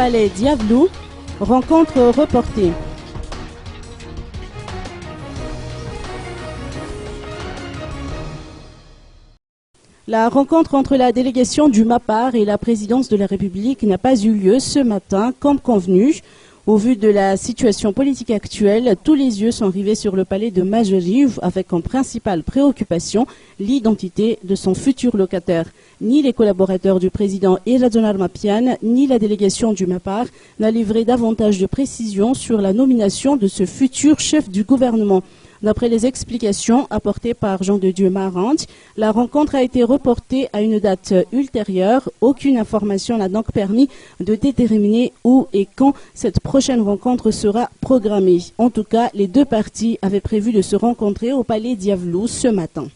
palais Diablou, rencontre reportée. La rencontre entre la délégation du MAPAR et la présidence de la République n'a pas eu lieu ce matin comme convenu. Au vu de la situation politique actuelle, tous les yeux sont rivés sur le palais de Majeriv avec comme principale préoccupation l'identité de son futur locataire. Ni les collaborateurs du président Eradonar Mapian, ni la délégation du MAPAR n'a livré davantage de précisions sur la nomination de ce futur chef du gouvernement. D'après les explications apportées par Jean de Dieu Marante, la rencontre a été reportée à une date ultérieure. Aucune information n'a donc permis de déterminer où et quand cette prochaine rencontre sera programmée. En tout cas, les deux parties avaient prévu de se rencontrer au palais Diablou ce matin.